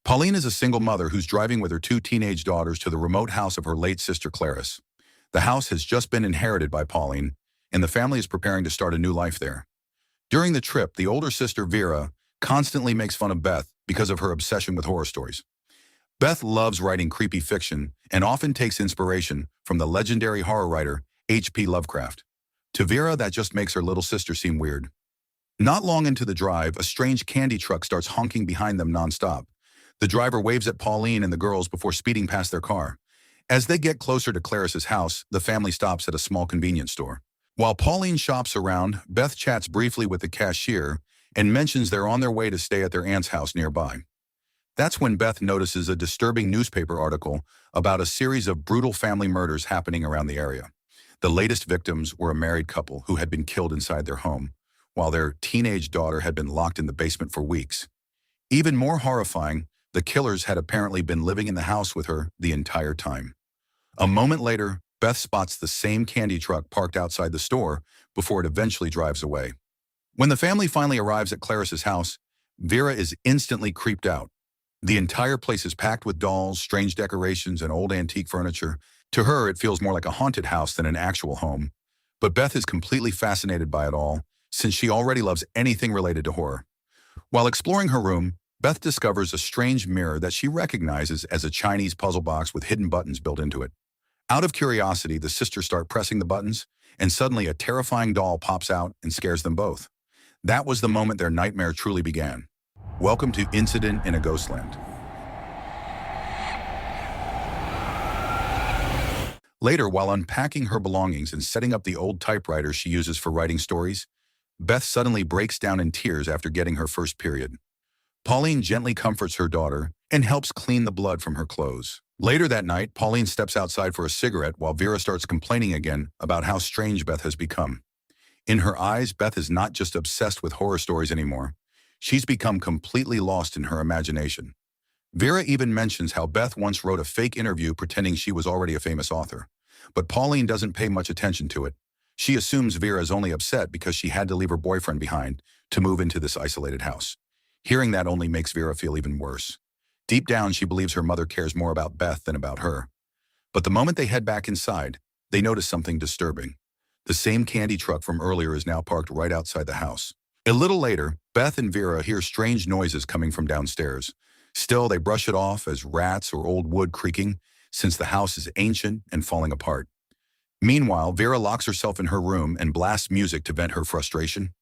Pauline is a single mother who's driving with her two teenage daughters to the remote house of her late sister Clarice. The house has just been inherited by Pauline, and the family is preparing to start a new life there. During the trip, the older sister Vera constantly makes fun of Beth because of her obsession with horror stories. Beth loves writing creepy fiction and often takes inspiration from the legendary horror writer H.P. Lovecraft. To Vera, that just makes her little sister seem weird. Not long into the drive, a strange candy truck starts honking behind them nonstop. The driver waves at Pauline and the girls before speeding past their car. As they get closer to Clarice's house, the family stops at a small convenience store. While Pauline shops around, Beth chats briefly with the cashier and mentions they're on their way to stay at their aunt's house nearby. That's when Beth notices a disturbing newspaper article about a series of brutal family murders happening around the area. The latest victims were a married couple who had been killed inside their home, while their teenage daughter had been locked in the basement for weeks. Even more horrifying, the killers had apparently been living in the house with her the entire time. A moment later, Beth spots the same candy truck parked outside the store before it eventually drives away. When the family finally arrives at Clarice's house, Vera is instantly creeped out. The entire place is packed with dolls, strange decorations, and old antique furniture. To her, it feels more like a haunted house than an actual home. But Beth is completely fascinated by it all, since she already loves anything related to horror. While exploring her room, Beth discovers a strange mirror that she recognizes as a Chinese puzzle box with hidden buttons built into it. Out of curiosity, the sisters start pressing the buttons, and suddenly a terrifying doll pops out and scares them both. That was the moment their nightmare truly began. Welcome to Incident in a Ghostland. Later, while unpacking her belongings and setting up the old typewriter she uses for writing stories, Beth suddenly breaks down in tears after getting her first period. Pauline gently comforts her daughter and helps clean the blood from her clothes. Later that night, Pauline steps outside for a cigarette while Vera starts complaining again about how strange Beth has become. In her eyes, Beth is not just obsessed with horror stories anymore. She's become completely lost in her imagination. Vera even mentions how Beth once wrote a fake interview pretending she was already a famous author. But Pauline doesn't pay much attention to it. She assumes Vera is only upset because she had to leave her boyfriend behind to move into this isolated house. Hearing that only makes Vera feel even worse. Deep down, she believes her mother cares more about Beth than about her. But the moment they head back inside, they notice something disturbing. The same candy truck from earlier is now parked right outside the house. A little later, Beth and Vera hear strange noises coming from downstairs. Still, they brush it off as rats or old wood creaking, since the house is ancient and falling apart. Meanwhile, Vera locks herself in her room and blasts music to vent her frustration.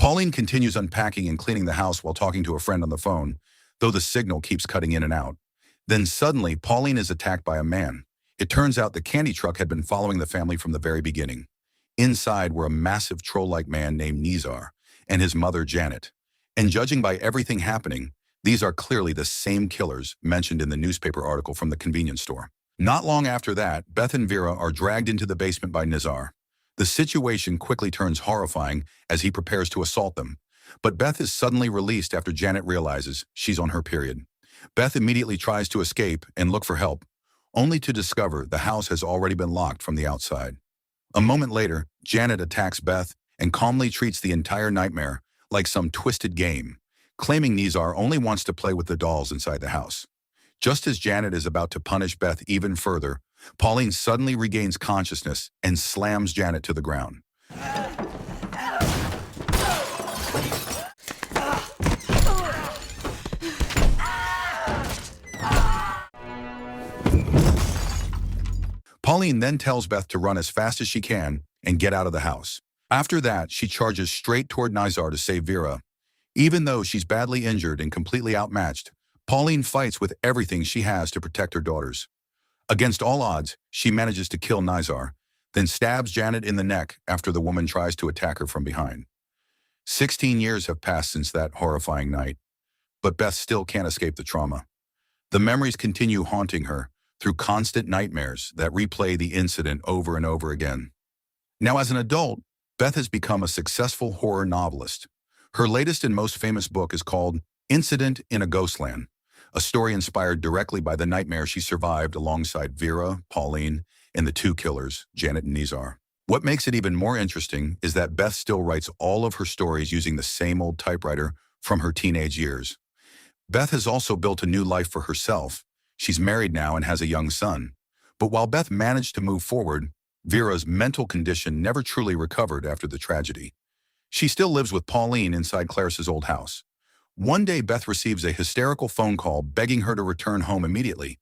Pauline continues unpacking and cleaning the house while talking to a friend on the phone, though the signal keeps cutting in and out. Then suddenly, Pauline is attacked by a man. It turns out the candy truck had been following the family from the very beginning. Inside were a massive troll-like man named Nizar and his mother Janet. And judging by everything happening, these are clearly the same killers mentioned in the newspaper article from the convenience store. Not long after that, Beth and Vera are dragged into the basement by Nizar. The situation quickly turns horrifying as he prepares to assault them. But Beth is suddenly released after Janet realizes she's on her period. Beth immediately tries to escape and look for help, only to discover the house has already been locked from the outside. A moment later, Janet attacks Beth and calmly treats the entire nightmare like some twisted game, claiming Nizar only wants to play with the dolls inside the house. Just as Janet is about to punish Beth even further, Pauline suddenly regains consciousness and slams Janet to the ground. Pauline then tells Beth to run as fast as she can and get out of the house. After that, she charges straight toward Nizar to save Vera. Even though she's badly injured and completely outmatched, Pauline fights with everything she has to protect her daughters. Against all odds, she manages to kill Nizar, then stabs Janet in the neck after the woman tries to attack her from behind. 16 years have passed since that horrifying night, but Beth still can't escape the trauma. The memories continue haunting her through constant nightmares that replay the incident over and over again. Now, as an adult, Beth has become a successful horror novelist. Her latest and most famous book is called Incident in a Ghostland, a story inspired directly by the nightmare she survived alongside Vera, Pauline, and the two killers, Janet and Nizar. What makes it even more interesting is that Beth still writes all of her stories using the same old typewriter from her teenage years. Beth has also built a new life for herself. She's married now and has a young son. But while Beth managed to move forward, Vera's mental condition never truly recovered after the tragedy. She still lives with Pauline inside Clarice's old house. One day, Beth receives a hysterical phone call begging her to return home immediately.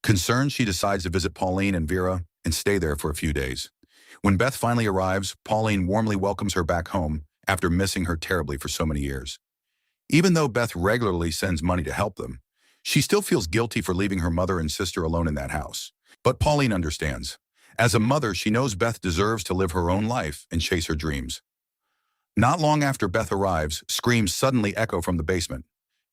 Concerned, she decides to visit Pauline and Vera and stay there for a few days. When Beth finally arrives, Pauline warmly welcomes her back home after missing her terribly for so many years. Even though Beth regularly sends money to help them, she still feels guilty for leaving her mother and sister alone in that house. But Pauline understands. As a mother, she knows Beth deserves to live her own life and chase her dreams. Not long after Beth arrives, screams suddenly echo from the basement.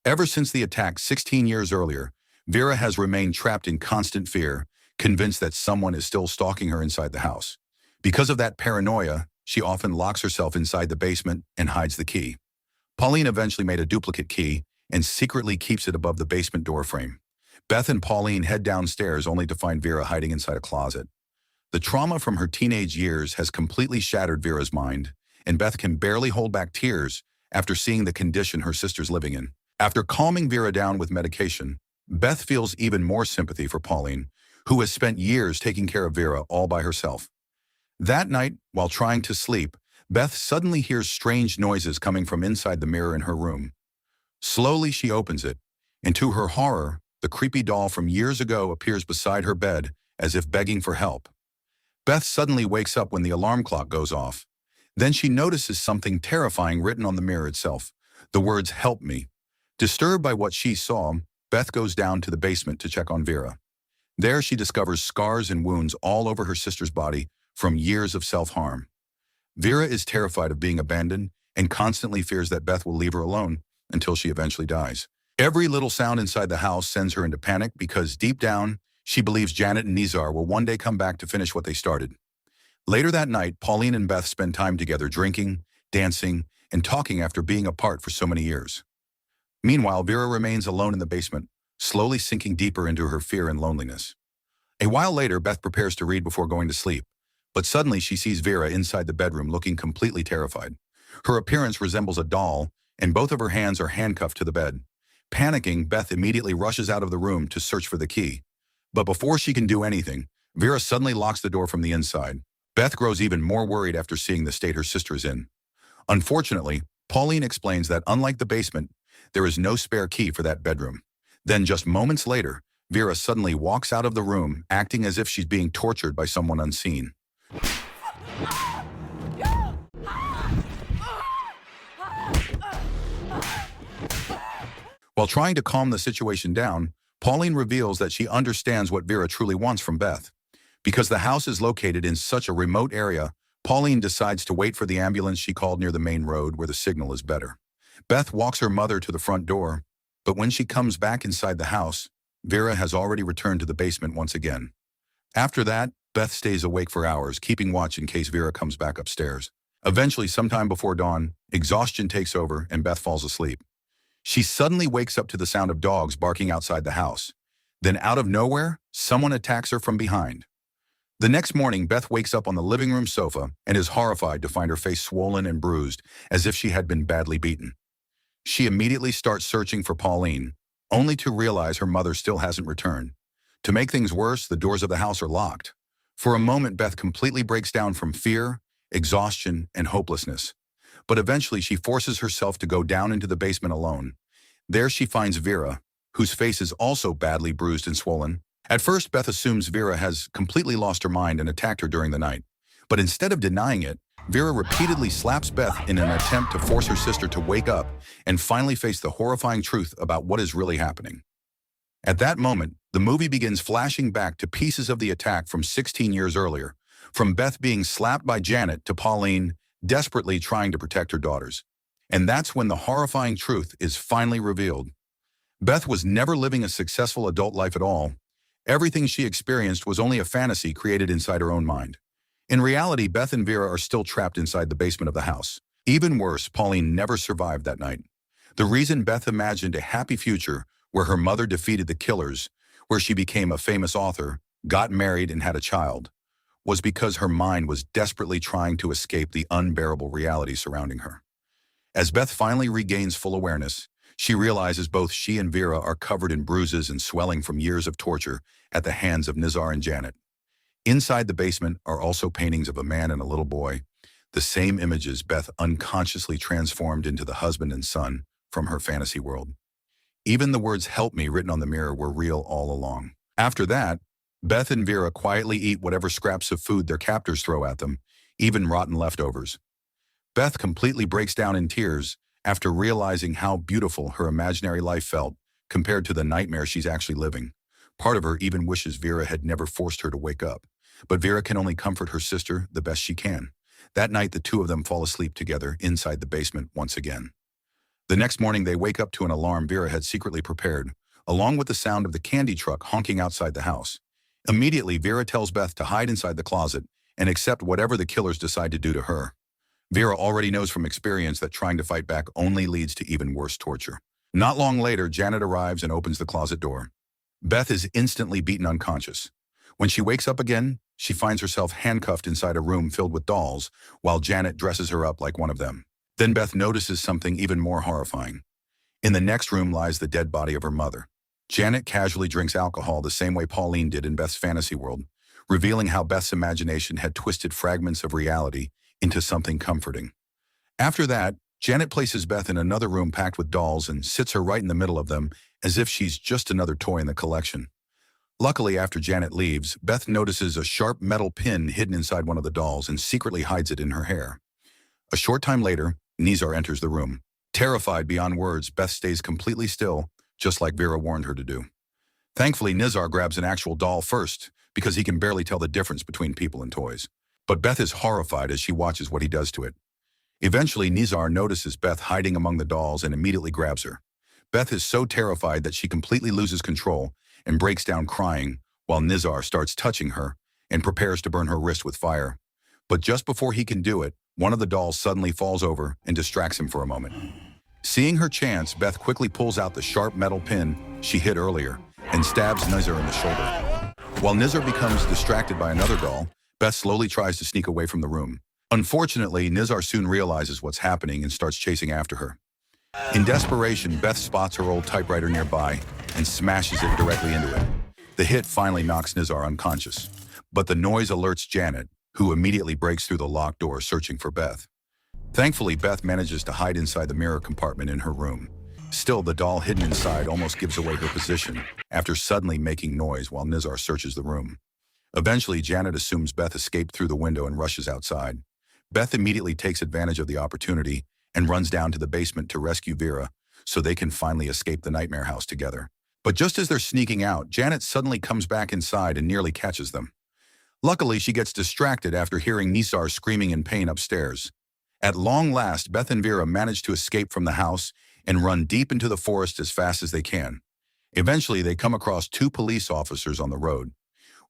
Ever since the attack 16 years earlier, Vera has remained trapped in constant fear, convinced that someone is still stalking her inside the house. Because of that paranoia, she often locks herself inside the basement and hides the key. Pauline eventually made a duplicate key and secretly keeps it above the basement door frame. Beth and Pauline head downstairs only to find Vera hiding inside a closet. The trauma from her teenage years has completely shattered Vera's mind, and Beth can barely hold back tears after seeing the condition her sister's living in. After calming Vera down with medication, Beth feels even more sympathy for Pauline, who has spent years taking care of Vera all by herself. That night, while trying to sleep, Beth suddenly hears strange noises coming from inside the mirror in her room. Slowly, she opens it, and to her horror, the creepy doll from years ago appears beside her bed as if begging for help. Beth suddenly wakes up when the alarm clock goes off. Then she notices something terrifying written on the mirror itself, the words, "Help me." Disturbed by what she saw, Beth goes down to the basement to check on Vera. There she discovers scars and wounds all over her sister's body from years of self-harm. Vera is terrified of being abandoned and constantly fears that Beth will leave her alone until she eventually dies. Every little sound inside the house sends her into panic because deep down, she believes Janet and Nizar will one day come back to finish what they started. Later that night, Pauline and Beth spend time together drinking, dancing, and talking after being apart for so many years. Meanwhile, Vera remains alone in the basement, slowly sinking deeper into her fear and loneliness. A while later, Beth prepares to read before going to sleep, but suddenly she sees Vera inside the bedroom looking completely terrified. Her appearance resembles a doll, and both of her hands are handcuffed to the bed. Panicking, Beth immediately rushes out of the room to search for the key. But before she can do anything, Vera suddenly locks the door from the inside. Beth grows even more worried after seeing the state her sister is in. Unfortunately, Pauline explains that unlike the basement, there is no spare key for that bedroom. Then just moments later, Vera suddenly walks out of the room, acting as if she's being tortured by someone unseen. While trying to calm the situation down, Pauline reveals that she understands what Vera truly wants from Beth. Because the house is located in such a remote area, Pauline decides to wait for the ambulance she called near the main road where the signal is better. Beth walks her mother to the front door, but when she comes back inside the house, Vera has already returned to the basement once again. After that, Beth stays awake for hours, keeping watch in case Vera comes back upstairs. Eventually, sometime before dawn, exhaustion takes over and Beth falls asleep. She suddenly wakes up to the sound of dogs barking outside the house. Then out of nowhere, someone attacks her from behind. The next morning, Beth wakes up on the living room sofa and is horrified to find her face swollen and bruised, as if she had been badly beaten. She immediately starts searching for Pauline, only to realize her mother still hasn't returned. To make things worse, the doors of the house are locked. For a moment, Beth completely breaks down from fear, exhaustion, and hopelessness. But eventually, she forces herself to go down into the basement alone. There she finds Vera, whose face is also badly bruised and swollen. At first, Beth assumes Vera has completely lost her mind and attacked her during the night. But instead of denying it, Vera repeatedly slaps Beth in an attempt to force her sister to wake up and finally face the horrifying truth about what is really happening. At that moment, the movie begins flashing back to pieces of the attack from 16 years earlier, from Beth being slapped by Janet to Pauline desperately trying to protect her daughters. And that's when the horrifying truth is finally revealed. Beth was never living a successful adult life at all. Everything she experienced was only a fantasy created inside her own mind. In reality, Beth and Vera are still trapped inside the basement of the house. Even worse, Pauline never survived that night. The reason Beth imagined a happy future where her mother defeated the killers, where she became a famous author, got married, and had a child, was because her mind was desperately trying to escape the unbearable reality surrounding her. As Beth finally regains full awareness, She realizes both she and Vera are covered in bruises and swelling from years of torture at the hands of Nizar and Janet. Inside the basement are also paintings of a man and a little boy, the same images Beth unconsciously transformed into the husband and son from her fantasy world. Even the words "help me" written on the mirror were real all along. After that, Beth and Vera quietly eat whatever scraps of food their captors throw at them, even rotten leftovers. Beth completely breaks down in tears after realizing how beautiful her imaginary life felt compared to the nightmare she's actually living. Part of her even wishes Vera had never forced her to wake up. But Vera can only comfort her sister the best she can. That night, the two of them fall asleep together inside the basement once again. The next morning, they wake up to an alarm Vera had secretly prepared, along with the sound of the candy truck honking outside the house. Immediately, Vera tells Beth to hide inside the closet and accept whatever the killers decide to do to her. Vera already knows from experience that trying to fight back only leads to even worse torture. Not long later, Janet arrives and opens the closet door. Beth is instantly beaten unconscious. When she wakes up again, she finds herself handcuffed inside a room filled with dolls, while Janet dresses her up like one of them. Then Beth notices something even more horrifying. In the next room lies the dead body of her mother. Janet casually drinks alcohol the same way Pauline did in Beth's fantasy world, revealing how Beth's imagination had twisted fragments of reality into something comforting. After that, Janet places Beth in another room packed with dolls and sits her right in the middle of them as if she's just another toy in the collection. Luckily, after Janet leaves, Beth notices a sharp metal pin hidden inside one of the dolls and secretly hides it in her hair. A short time later, Nizar enters the room. Terrified beyond words, Beth stays completely still, just like Vera warned her to do. Thankfully, Nizar grabs an actual doll first, because he can barely tell the difference between people and toys. But Beth is horrified as she watches what he does to it. Eventually, Nizar notices Beth hiding among the dolls and immediately grabs her. Beth is so terrified that she completely loses control and breaks down crying, while Nizar starts touching her and prepares to burn her wrist with fire. But just before he can do it, one of the dolls suddenly falls over and distracts him for a moment. Seeing her chance, Beth quickly pulls out the sharp metal pin she hid earlier and stabs Nizar in the shoulder. While Nizar becomes distracted by another doll, Beth slowly tries to sneak away from the room. Unfortunately, Nizar soon realizes what's happening and starts chasing after her. In desperation, Beth spots her old typewriter nearby and smashes it directly into it. The hit finally knocks Nizar unconscious, but the noise alerts Janet, who immediately breaks through the locked door searching for Beth. Thankfully, Beth manages to hide inside the mirror compartment in her room. Still, the doll hidden inside almost gives away her position after suddenly making noise while Nizar searches the room. Eventually, Janet assumes Beth escaped through the window and rushes outside. Beth immediately takes advantage of the opportunity and runs down to the basement to rescue Vera so they can finally escape the nightmare house together. But just as they're sneaking out, Janet suddenly comes back inside and nearly catches them. Luckily, she gets distracted after hearing Nizar screaming in pain upstairs. At long last, Beth and Vera manage to escape from the house and run deep into the forest as fast as they can. Eventually, they come across two police officers on the road.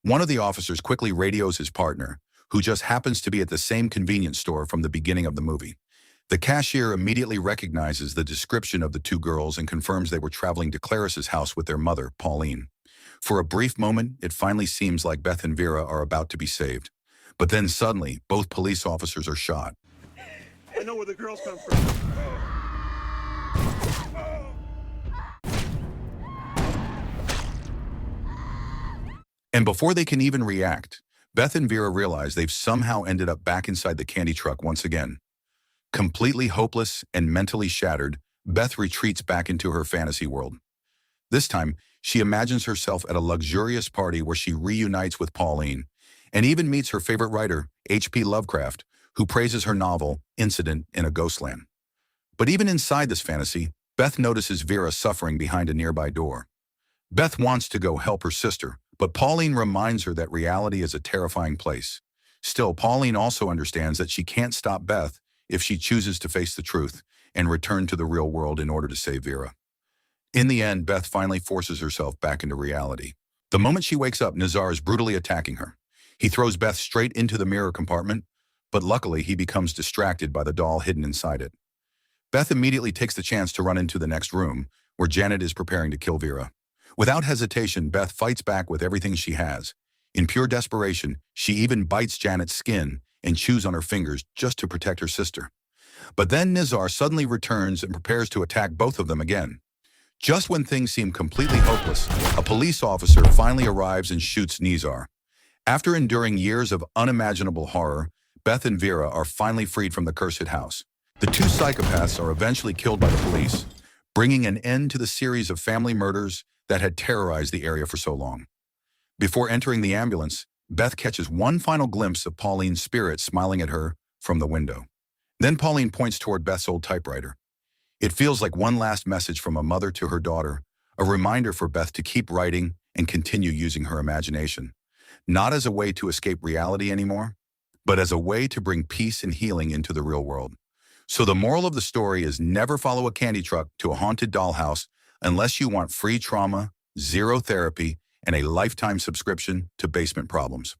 One of the officers quickly radios his partner, who just happens to be at the same convenience store from the beginning of the movie. The cashier immediately recognizes the description of the two girls and confirms they were traveling to Clarice's house with their mother, Pauline. For a brief moment, it finally seems like Beth and Vera are about to be saved. But then suddenly, both police officers are shot. I know where the girls come from. And before they can even react, Beth and Vera realize they've somehow ended up back inside the candy truck once again. Completely hopeless and mentally shattered, Beth retreats back into her fantasy world. This time, she imagines herself at a luxurious party where she reunites with Pauline and even meets her favorite writer, H.P. Lovecraft, who praises her novel, Incident in a Ghostland. But even inside this fantasy, Beth notices Vera suffering behind a nearby door. Beth wants to go help her sister, but Pauline reminds her that reality is a terrifying place. Still, Pauline also understands that she can't stop Beth if she chooses to face the truth and return to the real world in order to save Vera. In the end, Beth finally forces herself back into reality. The moment she wakes up, Nizar is brutally attacking her. He throws Beth straight into the mirror compartment, but luckily he becomes distracted by the doll hidden inside it. Beth immediately takes the chance to run into the next room, where Janet is preparing to kill Vera. Without hesitation, Beth fights back with everything she has. In pure desperation, she even bites Janet's skin and chews on her fingers just to protect her sister. But then Nizar suddenly returns and prepares to attack both of them again. Just when things seem completely hopeless, a police officer finally arrives and shoots Nizar. After enduring years of unimaginable horror, Beth and Vera are finally freed from the cursed house. The two psychopaths are eventually killed by the police, bringing an end to the series of family murders that had terrorized the area for so long. Before entering the ambulance, Beth catches one final glimpse of Pauline's spirit smiling at her from the window. Then Pauline points toward Beth's old typewriter. It feels like one last message from a mother to her daughter, a reminder for Beth to keep writing and continue using her imagination, not as a way to escape reality anymore, but as a way to bring peace and healing into the real world. So the moral of the story is never follow a candy truck to a haunted dollhouse unless you want free trauma, zero therapy, and a lifetime subscription to Basement Problems.